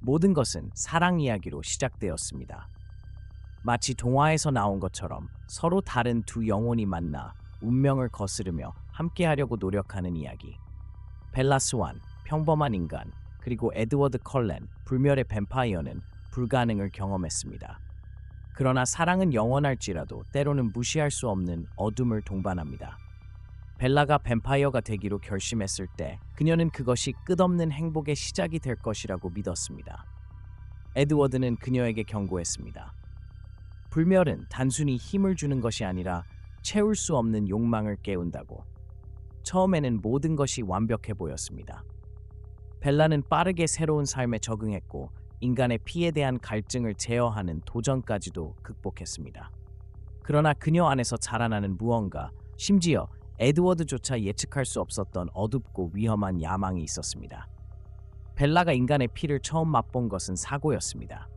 모든 것은 사랑 이야기로 시작되었습니다. 마치 동화에서 나온 것처럼 서로 다른 두 영혼이 만나 운명을 거스르며 함께하려고 노력하는 이야기. 벨라 스완, 평범한 인간, 그리고 에드워드 컬렌, 불멸의 뱀파이어는 불가능을 경험했습니다. 그러나 사랑은 영원할지라도 때로는 무시할 수 없는 어둠을 동반합니다. 벨라가 뱀파이어가 되기로 결심했을 때 그녀는 그것이 끝없는 행복의 시작이 될 것이라고 믿었습니다. 에드워드는 그녀에게 경고했습니다. 불멸은 단순히 힘을 주는 것이 아니라 채울 수 없는 욕망을 깨운다고. 처음에는 모든 것이 완벽해 보였습니다. 벨라는 빠르게 새로운 삶에 적응했고 인간의 피에 대한 갈증을 제어하는 도전까지도 극복했습니다. 그러나 그녀 안에서 자라나는 무언가, 심지어 에드워드조차 예측할 수 없었던 어둡고 위험한 야망이 있었습니다. 벨라가 인간의 피를 처음 맛본 것은 사고였습니다.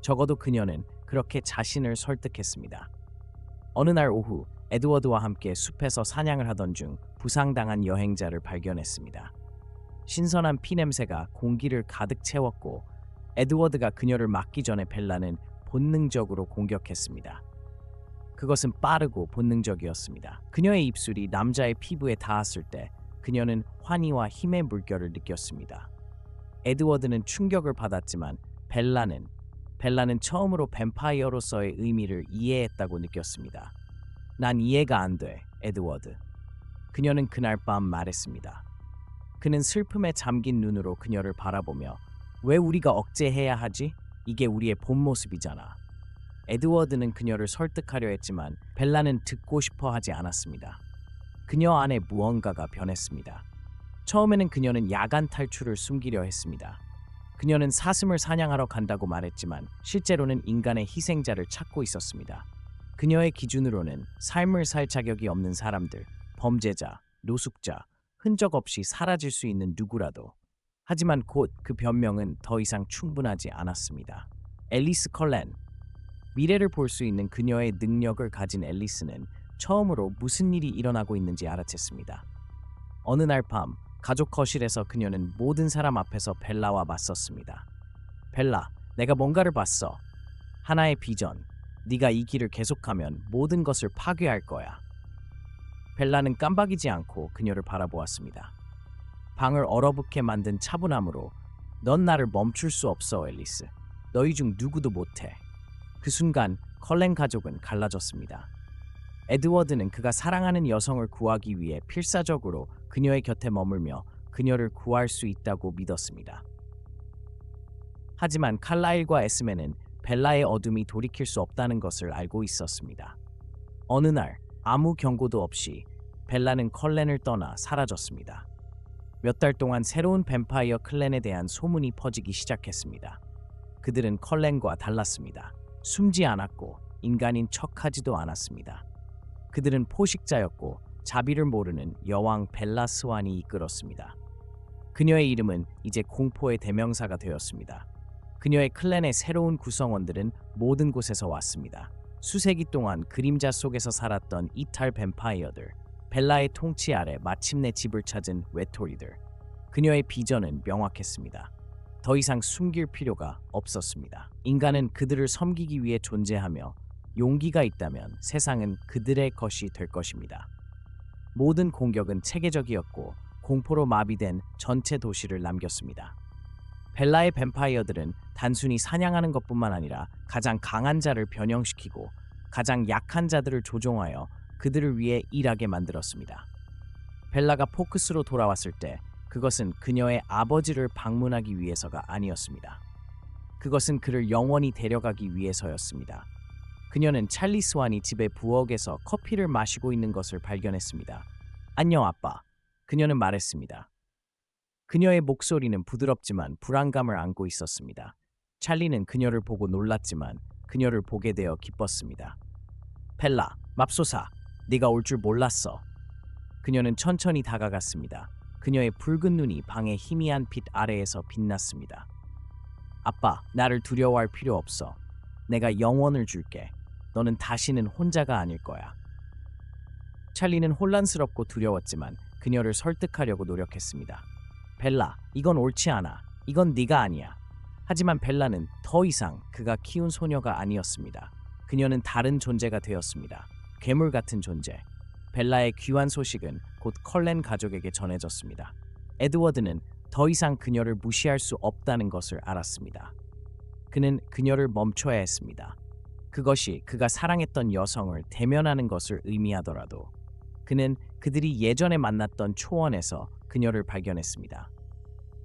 적어도 그녀는 그렇게 자신을 설득했습니다. 어느 날 오후 에드워드와 함께 숲에서 사냥을 하던 중 부상당한 여행자를 발견했습니다. 신선한 피 냄새가 공기를 가득 채웠고 에드워드가 그녀를 막기 전에 벨라는 본능적으로 공격했습니다. 그것은 빠르고 본능적이었습니다. 그녀의 입술이 남자의 피부에 닿았을 때 그녀는 환희와 힘의 물결을 느꼈습니다. 에드워드는 충격을 받았지만 벨라는 처음으로 뱀파이어로서의 의미를 이해했다고 느꼈습니다. 난 이해가 안 돼, 에드워드. 그녀는 그날 밤 말했습니다. 그는 슬픔에 잠긴 눈으로 그녀를 바라보며 왜 우리가 억제해야 하지? 이게 우리의 본 모습이잖아. 에드워드는 그녀를 설득하려 했지만 벨라는 듣고 싶어 하지 않았습니다. 그녀 안에 무언가가 변했습니다. 처음에는 그녀는 야간 탈출을 숨기려 했습니다. 그녀는 사슴을 사냥하러 간다고 말했지만 실제로는 인간의 희생자를 찾고 있었습니다. 그녀의 기준으로는 삶을 살 자격이 없는 사람들, 범죄자, 노숙자, 흔적 없이 사라질 수 있는 누구라도. 하지만 곧 그 변명은 더 이상 충분하지 않았습니다. 앨리스 컬렌, 미래를 볼 수 있는 그녀의 능력을 가진 앨리스는 처음으로 무슨 일이 일어나고 있는지 알아챘습니다. 어느 날 밤 가족 거실에서 그녀는 모든 사람 앞에서 벨라와 맞섰습니다. 벨라, 내가 뭔가를 봤어. 하나의 비전. 네가 이 길을 계속하면 모든 것을 파괴할 거야. 벨라는 깜박이지 않고 그녀를 바라보았습니다. 방을 얼어붙게 만든 차분함으로 넌 나를 멈출 수 없어, 앨리스. 너희 중 누구도 못해. 그 순간 컬렌 가족은 갈라졌습니다. 에드워드는 그가 사랑하는 여성을 구하기 위해 필사적으로 그녀의 곁에 머물며 그녀를 구할 수 있다고 믿었습니다. 하지만 칼라일과 에스메는 벨라의 어둠이 돌이킬 수 없다는 것을 알고 있었습니다. 어느 날 아무 경고도 없이 벨라는 컬렌을 떠나 사라졌습니다. 몇 달 동안 새로운 뱀파이어 클랜에 대한 소문이 퍼지기 시작했습니다. 그들은 컬렌과 달랐습니다. 숨지 않았고 인간인 척하지도 않았습니다. 그들은 포식자였고 자비를 모르는 여왕 벨라 스완이 이끌었습니다. 그녀의 이름은 이제 공포의 대명사가 되었습니다. 그녀의 클랜의 새로운 구성원들은 모든 곳에서 왔습니다. 수세기 동안 그림자 속에서 살았던 이탈 뱀파이어들, 벨라의 통치 아래 마침내 집을 찾은 외톨이들. 그녀의 비전은 명확했습니다. 더 이상 숨길 필요가 없었습니다. 인간은 그들을 섬기기 위해 존재하며 용기가 있다면 세상은 그들의 것이 될 것입니다. 모든 공격은 체계적이었고 공포로 마비된 전체 도시를 남겼습니다. 벨라의 뱀파이어들은 단순히 사냥하는 것뿐만 아니라 가장 강한 자를 변형시키고 가장 약한 자들을 조종하여 그들을 위해 일하게 만들었습니다. 벨라가 포크스로 돌아왔을 때 그것은 그녀의 아버지를 방문하기 위해서가 아니었습니다. 그것은 그를 영원히 데려가기 위해서였습니다. 그녀는 찰리 스완이 집의 부엌에서 커피를 마시고 있는 것을 발견했습니다. 안녕 아빠. 그녀는 말했습니다. 그녀의 목소리는 부드럽지만 불안감을 안고 있었습니다. 찰리는 그녀를 보고 놀랐지만 그녀를 보게 되어 기뻤습니다. 벨라, 맙소사, 네가 올 줄 몰랐어. 그녀는 천천히 다가갔습니다. 그녀의 붉은 눈이 방의 희미한 빛 아래에서 빛났습니다. 아빠, 나를 두려워할 필요 없어. 내가 영원을 줄게. 너는 다시는 혼자가 아닐 거야. 찰리는 혼란스럽고 두려웠지만 그녀를 설득하려고 노력했습니다. 벨라, 이건 옳지 않아. 이건 네가 아니야. 하지만 벨라는 더 이상 그가 키운 소녀가 아니었습니다. 그녀는 다른 존재가 되었습니다. 괴물 같은 존재. 벨라의 귀환 소식은 곧 컬렌 가족에게 전해졌습니다. 에드워드는 더 이상 그녀를 무시할 수 없다는 것을 알았습니다. 그는 그녀를 멈춰야 했습니다. 그것이 그가 사랑했던 여성을 대면하는 것을 의미하더라도 그는 그들이 예전에 만났던 초원에서 그녀를 발견했습니다.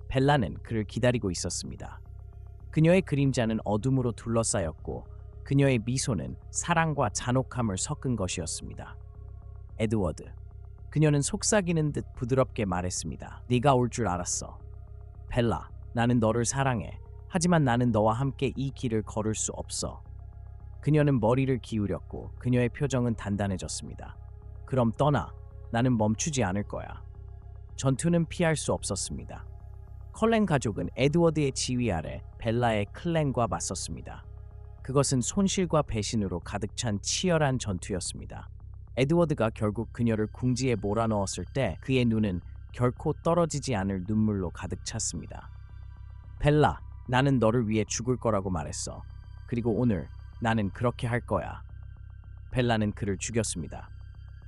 벨라는 그를 기다리고 있었습니다. 그녀의 그림자는 어둠으로 둘러싸였고 그녀의 미소는 사랑과 잔혹함을 섞은 것이었습니다. 에드워드. 그녀는 속삭이는 듯 부드럽게 말했습니다. 네가 올 줄 알았어. 벨라, 나는 너를 사랑해. 하지만 나는 너와 함께 이 길을 걸을 수 없어. 그녀는 머리를 기울였고 그녀의 표정은 단단해졌습니다. 그럼 떠나. 나는 멈추지 않을 거야. 전투는 피할 수 없었습니다. 컬렌 가족은 에드워드의 지휘 아래 벨라의 클랜과 맞섰습니다. 그것은 손실과 배신으로 가득 찬 치열한 전투였습니다. 에드워드가 결국 그녀를 궁지에 몰아넣었을 때 그의 눈은 결코 떨어지지 않을 눈물로 가득 찼습니다. 벨라, 나는 너를 위해 죽을 거라고 말했어. 그리고 오늘 나는 그렇게 할 거야. 벨라는 그를 죽였습니다.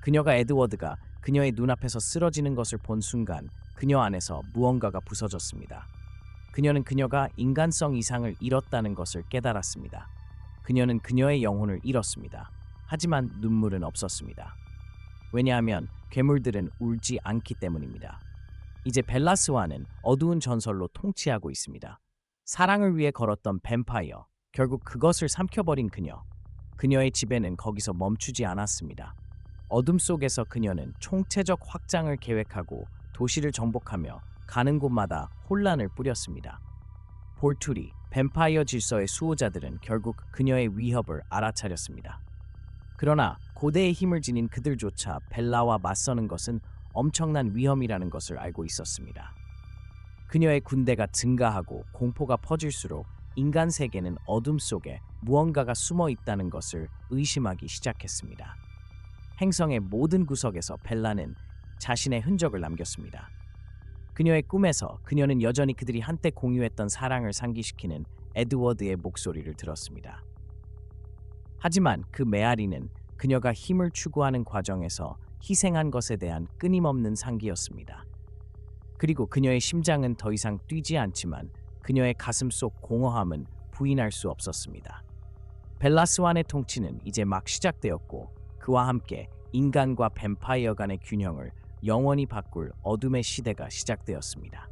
그녀가 에드워드가 그녀의 눈앞에서 쓰러지는 것을 본 순간 그녀 안에서 무언가가 부서졌습니다. 그녀는 그녀가 인간성 이상을 잃었다는 것을 깨달았습니다. 그녀는 그녀의 영혼을 잃었습니다. 하지만 눈물은 없었습니다. 왜냐하면 괴물들은 울지 않기 때문입니다. 이제 벨라 스완은 어두운 전설로 통치하고 있습니다. 사랑을 위해 걸었던 뱀파이어, 결국 그것을 삼켜버린 그녀. 그녀의 지배는 거기서 멈추지 않았습니다. 어둠 속에서 그녀는 총체적 확장을 계획하고 도시를 정복하며 가는 곳마다 혼란을 뿌렸습니다. 볼투리, 뱀파이어 질서의 수호자들은 결국 그녀의 위협을 알아차렸습니다. 그러나 고대의 힘을 지닌 그들조차 벨라와 맞서는 것은 엄청난 위험이라는 것을 알고 있었습니다. 그녀의 군대가 증가하고 공포가 퍼질수록 인간 세계는 어둠 속에 무언가가 숨어 있다는 것을 의심하기 시작했습니다. 행성의 모든 구석에서 벨라는 자신의 흔적을 남겼습니다. 그녀의 꿈에서 그녀는 여전히 그들이 한때 공유했던 사랑을 상기시키는 에드워드의 목소리를 들었습니다. 하지만 그 메아리는 그녀가 힘을 추구하는 과정에서 희생한 것에 대한 끊임없는 상기였습니다. 그리고 그녀의 심장은 더 이상 뛰지 않지만 그녀의 가슴 속 공허함은 부인할 수 없었습니다. 벨라 스완의 통치는 이제 막 시작되었고 그와 함께 인간과 뱀파이어 간의 균형을 영원히 바꿀 어둠의 시대가 시작되었습니다.